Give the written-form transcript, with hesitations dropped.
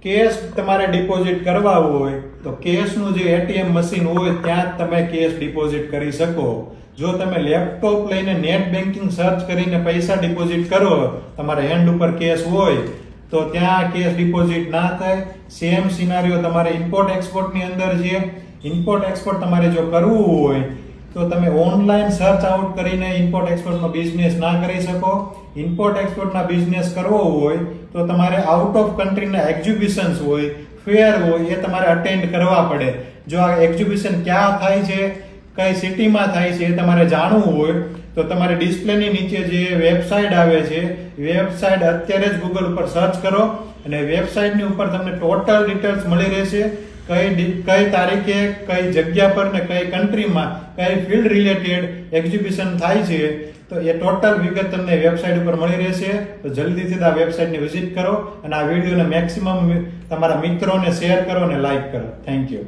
Cache તમારે deposit કરવા હોય તો કેશનું જે એટીએમ મશીન હોય ત્યાં જ તમે કેશ ડિપોઝિટ કરી શકો. જો તમે લેપટોપ લઈને નેટ બેન્કિંગ સર્ચ કરીને પૈસા ડિપોઝિટ કરો, તમારા હેન્ડ ઉપર કેશ હોય તો ત્યાં કેશ ડિપોઝિટ ના થાય. સેમ સિનારીઓ તમારે ઇમ્પોર્ટ એક્સપોર્ટની અંદર છે. ઇમ્પોર્ટ એક્સપોર્ટ તમારે જો કરવું હોય તો તમે ઓનલાઈન સર્ચ આઉટ કરીને ઇમ્પોર્ટ એક્સપોર્ટનો બિઝનેસ ના કરી શકો. ઇમ્પોર્ટ એક્સપોર્ટના બિઝનેસ કરવો હોય તો તમારે આઉટ ઓફ કન્ટ્રીના એક્ઝિબિશન્સ હોય, ફેર હોય, એ તમારે અટેન્ડ કરવા પડે. જો આ એક્ઝિબિશન ક્યાં થાય છે, કઈ સિટીમાં થાય છે એ તમારે જાણવું હોય તો તમારે ડિસ્પ્લેની નીચે જે વેબસાઇટ આવે છે, વેબસાઇટ અત્યારે જ ગૂગલ ઉપર સર્ચ કરો અને વેબસાઇટની ઉપર તમને ટોટલ ડિટેલ્સ મળી રહેશે. કઈ તારીખે, કઈ જગ્યા પર ને કઈ કન્ટ્રીમાં, કઈ ફિલ્ડ રિલેટેડ એક્ઝિબિશન થાય છે, તો એ ટોટલ વિગત તમને વેબસાઇટ ઉપર મળી રહેશે. તો જલ્દીથી આ વેબસાઇટની વિઝિટ કરો અને આ વિડીયોને મેક્સિમમ તમારા મિત્રોને શેર કરો અને લાઈક કરો. Thank you.